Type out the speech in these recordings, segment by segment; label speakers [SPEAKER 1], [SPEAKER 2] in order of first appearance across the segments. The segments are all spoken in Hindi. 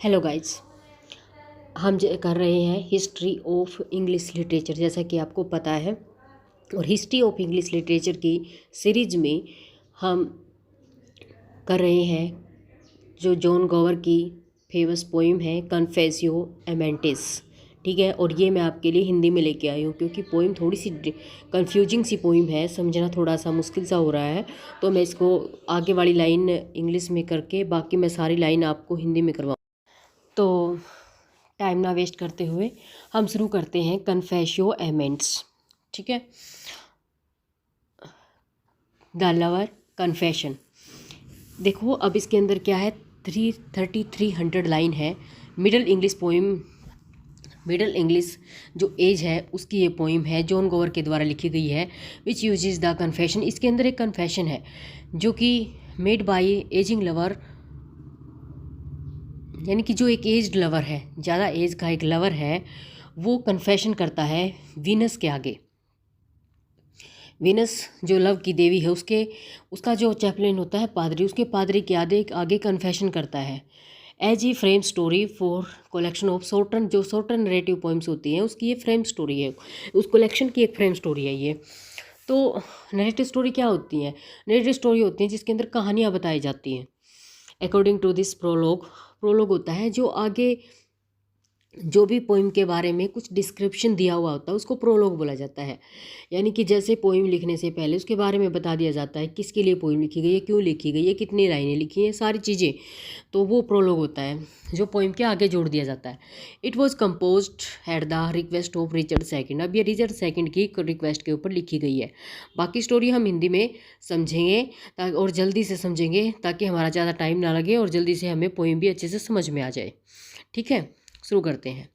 [SPEAKER 1] Hello guys. हम कर रहे हैं हिस्ट्री ऑफ इंग्लिश लिटरेचर, जैसा कि आपको पता है। और हिस्ट्री ऑफ इंग्लिश लिटरेचर की सीरीज में हम कर रहे हैं जो जॉन गोवर की फेमस पोइम है कन्फेसियो एमेंटिस। ठीक है, और ये मैं आपके लिए हिंदी में लेके आई हूँ क्योंकि पोइम थोड़ी सी कंफ्यूजिंग सी पोइम है, समझना थोड़ा सा मुश्किल सा हो रहा है। तो मैं इसको आगे वाली लाइन इंग्लिश में करके बाकी मैं सारी लाइन आपको हिंदी में करवाऊँ। तो टाइम ना वेस्ट करते हुए हम शुरू करते हैं कन्फेशियो एमेंट्स। ठीक है, द लवर कन्फेशन। देखो अब इसके अंदर क्या है, 300 लाइन है। Middle English poem, middle English जो एज है उसकी ये पोइम है, जॉन गोवर के द्वारा लिखी गई है, विच यूजेज द कन्फेशन। इसके अंदर एक कन्फेशन है जो कि मेड बाय एजिंग लवर, यानी कि जो एक एज्ड लवर है, ज़्यादा एज का एक लवर है, वो कन्फेशन करता है वीनस के आगे। वीनस जो लव की देवी है उसका जो चैपलिन होता है पादरी, उसके पादरी के आगे कन्फेशन करता है। As a frame story for collection of shorten, जो शॉर्टन नरेटिव पोइम्स होती हैं उसकी ये फ्रेम स्टोरी है, उस कलेक्शन की एक फ्रेम स्टोरी है ये। तो नरेटिव स्टोरी क्या होती है? नरेटिव स्टोरी होती है जिसके अंदर कहानियाँ बताई जाती हैं। According to this prologue, prologue होता है जो आगे जो भी पोइम के बारे में कुछ डिस्क्रिप्शन दिया हुआ होता है उसको प्रोलॉग बोला जाता है। यानी कि जैसे पोइम लिखने से पहले उसके बारे में बता दिया जाता है, किसके लिए पोइम लिखी गई है, क्यों लिखी गई है, कितनी लाइनें लिखी हैं, सारी चीज़ें। तो वो प्रोलॉग होता है जो पोइम के आगे जोड़ दिया जाता है। It was composed at the request of Richard second. अब ये रिचर्ड सेकंड की रिक्वेस्ट के ऊपर लिखी गई है। बाकी स्टोरी हम हिंदी में समझेंगे और जल्दी से समझेंगे ताकि हमारा ज़्यादा टाइम ना लगे और जल्दी से हमें पोइम भी अच्छे से समझ में आ जाए। ठीक है, शुरू करते हैं।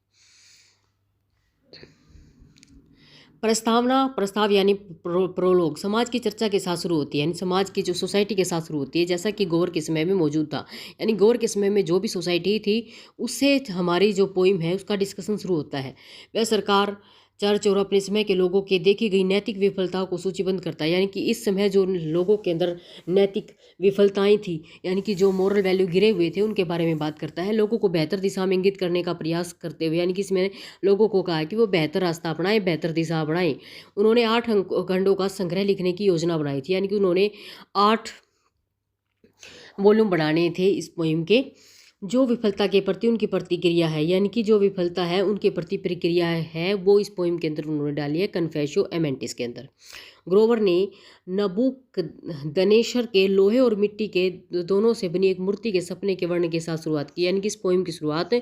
[SPEAKER 1] प्रस्ताव यानी प्रोलोग समाज की चर्चा के साथ शुरू होती है, यानी समाज की जो सोसाइटी के साथ शुरू होती है, जैसा कि गोवर के समय में मौजूद था। यानी गोवर के समय में जो भी सोसाइटी थी उससे हमारी जो पोइम है उसका डिस्कशन शुरू होता है। वह सरकार, चर्च और अपने समय के लोगों के देखी गई नैतिक विफलताओं को सूचीबद्ध करता है। यानी कि इस समय जो लोगों के अंदर नैतिक विफलताएं थी, यानी कि जो मोरल वैल्यू गिरे हुए थे, उनके बारे में बात करता है। लोगों को बेहतर दिशा में इंगित करने का प्रयास करते हुए, यानी कि इसमें लोगों को कहा कि वो बेहतर रास्ता अपनाएं, बेहतर दिशा अपनाएं। उन्होंने 8 खंडों का संग्रह लिखने की योजना बनाई थी, यानी कि उन्होंने 8 वॉल्यूम बनाने थे इस पोइम के। जो विफलता के प्रति उनकी प्रतिक्रिया है, यानी कि जो विफलता है उनके प्रति प्रतिक्रिया है, वो इस पोइम के अंदर उन्होंने डाली है कन्फेशियो एमेंटिस के अंदर। ग्रोवर ने नबूकदनेस्सर के लोहे और मिट्टी के दोनों से बनी एक मूर्ति के सपने के वर्णन के साथ शुरुआत की। यानी कि इस पोइम की शुरुआत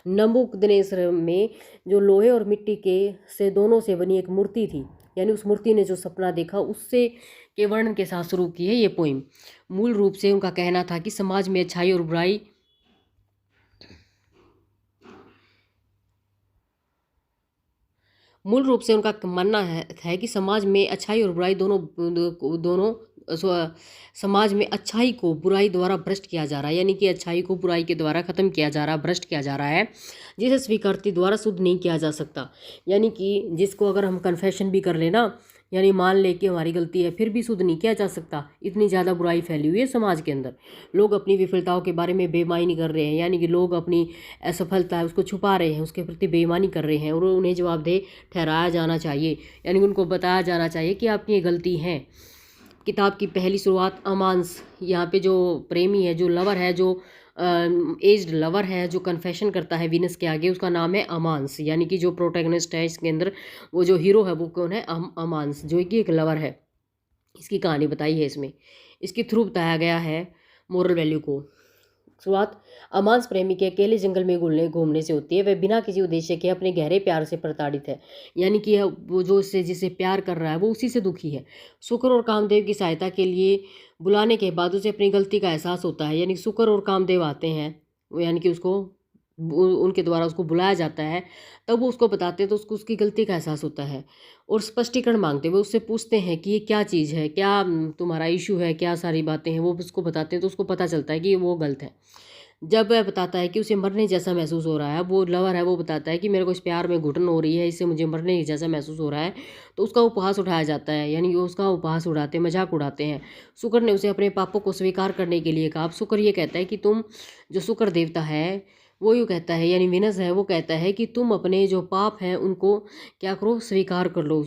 [SPEAKER 1] नबूकदनेस्सर में जो लोहे और मिट्टी के से दोनों से बनी एक मूर्ति थी, यानी उस मूर्ति ने जो सपना देखा उससे के वर्णन के साथ शुरू की है ये पोइम। मूल रूप से उनका कहना था कि समाज में अच्छाई और बुराई, मूल रूप से उनका मानना है कि समाज में अच्छाई और बुराई दोनों समाज में अच्छाई को बुराई द्वारा भ्रष्ट किया जा रहा है। यानी कि अच्छाई को बुराई के द्वारा ख़त्म किया जा रहा, भ्रष्ट किया जा रहा है, जिसे स्वीकृति द्वारा शुद्ध नहीं किया जा सकता। यानी कि जिसको अगर हम कन्फेशन भी कर लेना, यानी मान ले कि हमारी गलती है, फिर भी शुद्ध नहीं किया जा सकता। इतनी ज़्यादा बुराई फैली हुई है समाज के अंदर। लोग अपनी विफलताओं के बारे में बेईमानी कर रहे हैं, यानी कि लोग अपनी असफलता है उसको छुपा रहे हैं, उसके प्रति बेईमानी कर रहे हैं और उन्हें जवाबदेह ठहराया जाना चाहिए। यानी उनको बताया जाना चाहिए कि आपकी ये गलती है। किताब की पहली शुरुआत अमांस, यहाँ पे जो प्रेमी है, जो लवर है, जो एज्ड लवर है, जो कन्फेशन करता है वीनस के आगे, उसका नाम है अमांस। यानी कि जो प्रोटैगनिस्ट है इसके अंदर, वो जो हीरो है वो कौन है? अमांस, जो कि एक लवर है। इसकी कहानी बताई है इसमें, इसके थ्रू बताया गया है मोरल वैल्यू को। शुरुआत अमांस प्रेमी के अकेले जंगल में घूमने से होती है। वह बिना किसी उद्देश्य के अपने गहरे प्यार से प्रताड़ित है, यानी कि वो जो जिसे प्यार कर रहा है वो उसी से दुखी है। शुक्र और कामदेव की सहायता के लिए बुलाने के बाद उसे अपनी गलती का एहसास होता है। यानी शुक्र और कामदेव आते हैं, यानी कि उसको उनके द्वारा उसको बुलाया जाता है, तब वो उसको बताते हैं तो उसको उसकी गलती का एहसास होता है और स्पष्टीकरण मांगते हैं। वो उससे पूछते हैं कि ये क्या चीज़ है, क्या तुम्हारा इशू है, क्या सारी बातें हैं, वो उसको बताते हैं तो उसको पता चलता है कि वो गलत है। जब वह बताता है कि उसे मरने जैसा महसूस हो रहा है, वो लवर है वो बताता है कि मेरे को इस प्यार में घुटन हो रही है, इससे मुझे मरने जैसा महसूस हो रहा है, तो उसका उपहास उठाया जाता है। यानी कि उसका उपहास उड़ाते, मजाक उड़ाते हैं। शुक्र ने उसे अपने पापों को स्वीकार करने के लिए कहा। अब शुक्र ये कहता है कि तुम जो शुक्र देवता है वो यूँ कहता है, यानी विनस है वो कहता है कि तुम अपने जो पाप हैं उनको क्या करो, स्वीकार कर लो,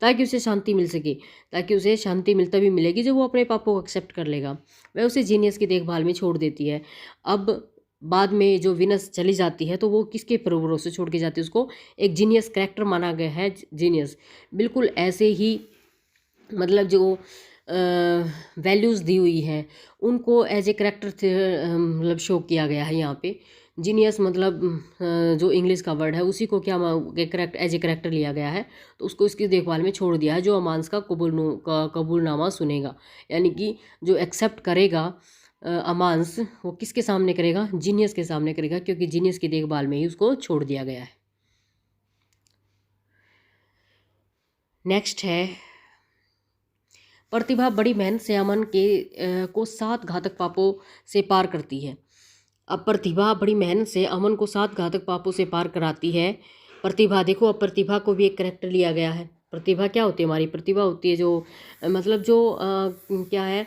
[SPEAKER 1] ताकि उसे शांति मिल सके। ताकि उसे शांति मिल तभी मिलेगी जब वो अपने पापों को एक्सेप्ट कर लेगा। वह उसे जीनियस की देखभाल में छोड़ देती है। अब बाद में जो विनस चली जाती है तो वो किसके भरोसे छोड़ के जाती है उसको, एक जीनियस कैरेक्टर माना गया है। जीनियस बिल्कुल ऐसे ही, मतलब जो वैल्यूज़ दी हुई हैं उनको एज ए करेक्टर मतलब शो किया गया है यहाँ पे। जीनियस मतलब जो इंग्लिश का वर्ड है उसी को क्या करेक्ट एज ए करेक्टर लिया गया है, तो उसको इसकी देखभाल में छोड़ दिया है। जो अमांस का कबूलनामा सुनेगा, यानी कि जो एक्सेप्ट करेगा अमांस, वो किसके सामने करेगा, जीनियस के सामने करेगा, क्योंकि जीनियस की देखभाल में ही उसको छोड़ दिया गया है। नेक्स्ट है, प्रतिभा बड़ी मेहनत से अमन को 7 घातक पापों से पार करती है। अब प्रतिभा बड़ी मेहनत से अमन को 7 घातक पापों से पार कराती है। प्रतिभा देखो, अब प्रतिभा को भी एक करेक्टर लिया गया है। प्रतिभा क्या होती है, हमारी प्रतिभा होती है जो मतलब जो क्या है,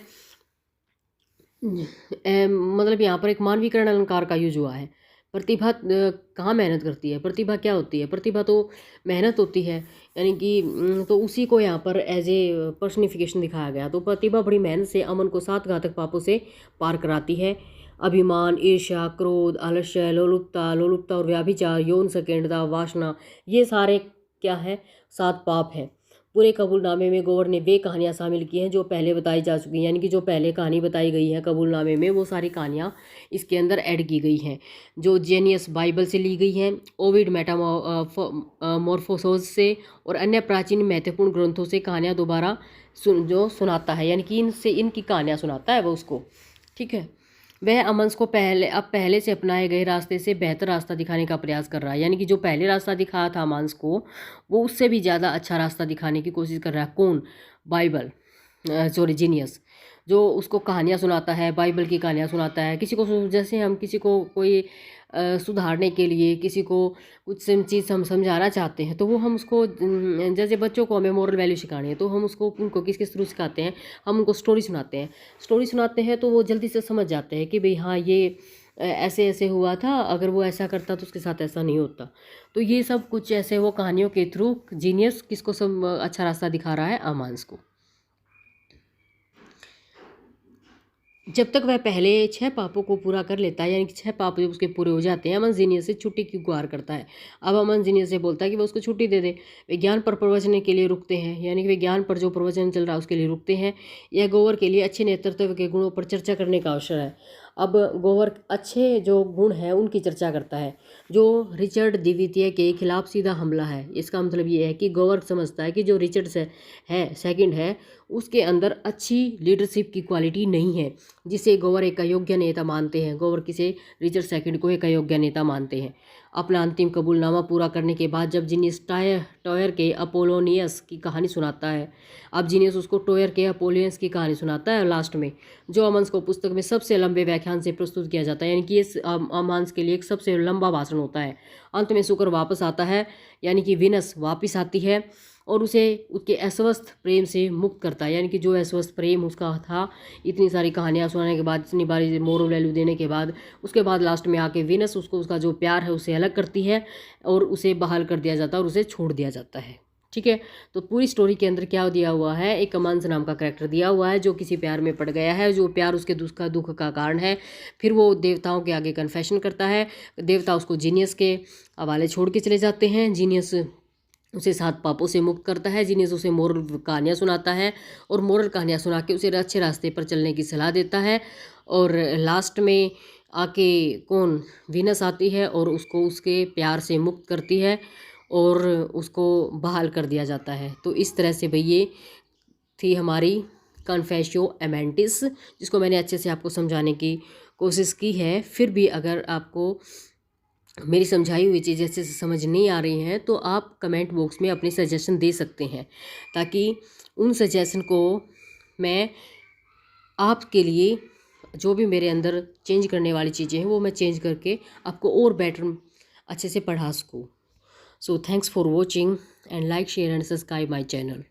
[SPEAKER 1] मतलब यहाँ पर एक मानवीकरण अलंकार का यूज हुआ है। प्रतिभा कहाँ मेहनत करती है, प्रतिभा क्या होती है, प्रतिभा तो मेहनत होती है, यानी कि तो उसी को यहाँ पर एज ए पर्सनिफिकेशन दिखाया गया। तो प्रतिभा बड़ी मेहनत से अमन को 7 घातक पापों से पार कराती है। अभिमान, ईर्ष्या, क्रोध, आलस्य, लोलुपता और व्याभिचार, यौन संकीर्णता, वासना, ये सारे क्या है, 7 पाप हैं। पूरे कबूलनामे में गोवर ने वे कहानियाँ शामिल की हैं जो पहले बताई जा चुकी हैं, यानी कि जो पहले कहानी बताई गई है कबूलनामे में वो सारी कहानियाँ इसके अंदर ऐड की गई हैं, जो जेनियस बाइबल से ली गई हैं, ओविड मेटामॉर्फोसिस से और अन्य प्राचीन महत्वपूर्ण ग्रंथों से कहानियाँ दोबारा सुनाता है, यानी कि इनसे इनकी कहानियाँ सुनाता है वो उसको। ठीक है, वह अमन्स को पहले से अपनाए गए रास्ते से बेहतर रास्ता दिखाने का प्रयास कर रहा है, यानी कि जो पहले रास्ता दिखाया था अमन्स को वो उससे भी ज़्यादा अच्छा रास्ता दिखाने की कोशिश कर रहा है। कौन, बाइबल, सॉरी जीनियस, जो उसको कहानियाँ सुनाता है, बाइबल की कहानियाँ सुनाता है। किसी को जैसे हम किसी को कोई सुधारने के लिए किसी को कुछ चीज़ हम समझाना चाहते हैं तो वो हम उसको जैसे बच्चों को हमें मोरल वैल्यू सिखानी है तो हम उसको उनको किसके थ्रू सिखाते हैं, हम उनको स्टोरी सुनाते हैं। स्टोरी सुनाते हैं तो वो जल्दी से समझ जाते हैं कि भाई हाँ ये ऐसे ऐसे हुआ था, अगर वो ऐसा करता तो उसके साथ ऐसा नहीं होता। तो ये सब कुछ ऐसे वो कहानियों के थ्रू जीनियस किसको सब अच्छा रास्ता दिखा रहा है, अमांस को। जब तक वह पहले 6 पापों को पूरा कर लेता है, यानी कि 6 पाप जब उसके पूरे हो जाते हैं, अमन जीनियस से छुट्टी की गुहार करता है। अब अमन जीनियस से बोलता है कि वो उसको छुट्टी दे दे। विज्ञान पर प्रवचन के लिए रुकते हैं, यानी कि विज्ञान पर जो प्रवचन चल रहा है उसके लिए रुकते हैं। यह गोवर के लिए अच्छे नेतृत्व के गुणों पर चर्चा करने का अवसर है। अब गोवर अच्छे जो गुण हैं उनकी चर्चा करता है, जो रिचर्ड द्वितीय के खिलाफ सीधा हमला है। इसका मतलब ये है कि गोवर समझता है कि जो रिचर्ड है सेकंड है उसके अंदर अच्छी लीडरशिप की क्वालिटी नहीं है, जिसे गोवर एक अयोग्य नेता मानते हैं। गोवर किसे, रिचर्ड सेकंड को एक अयोग्य नेता मानते हैं। अपना अंतिम कबूलनामा पूरा करने के बाद जब जीनियस टॉयर के अपोलोनियस की कहानी सुनाता है, अब जीनियस उसको टॉयर के अपोलोनियस की कहानी सुनाता है लास्ट में, जो अमांस को पुस्तक में सबसे लंबे व्याख्यान से प्रस्तुत किया जाता है, यानी कि ये अमांस के लिए एक सबसे लंबा भाषण होता है। अंत में शुक्र वापस आता है, यानी कि विनस वापस आती है और उसे उसके अस्वस्थ प्रेम से मुक्त करता है, यानी कि जो अस्वस्थ प्रेम उसका था इतनी सारी कहानियाँ सुनाने के बाद, इतनी बारी मोरल वैल्यू देने के बाद, उसके बाद लास्ट में आके विनस उसको उसका जो प्यार है उसे अलग करती है और उसे बहाल कर दिया जाता है और उसे छोड़ दिया जाता है। ठीक है, तो पूरी स्टोरी के अंदर क्या दिया हुआ है, एक अमांस नाम का कैरेक्टर दिया हुआ है जो किसी प्यार में पड़ गया है, जो प्यार उसके दुख का कारण है। फिर वो देवताओं के आगे कन्फेशन करता है, देवता उसको जीनियस के हवाले छोड़ के चले जाते हैं। जीनियस उसे 7 पापों से मुक्त करता है। जीनियस उसे मोरल कहानियाँ सुनाता है और मोरल कहानियाँ सुना के उसे अच्छे रास्ते पर चलने की सलाह देता है। और लास्ट में आके कौन, विनस आती है और उसको उसके प्यार से मुक्त करती है और उसको बहाल कर दिया जाता है। तो इस तरह से भाई ये थी हमारी कन्फेशियो एमेंटिस, जिसको मैंने अच्छे से आपको समझाने की कोशिश की है। फिर भी अगर आपको मेरी समझाई हुई चीज़ अच्छे से समझ नहीं आ रही हैं तो आप कमेंट बॉक्स में अपनी सजेशन दे सकते हैं, ताकि उन सजेशन को मैं आपके लिए जो भी मेरे अंदर चेंज करने वाली चीज़ें हैं वो मैं चेंज करके आपको और बेटर अच्छे से पढ़ा सकूँ। So thanks for watching and like share and subscribe my channel.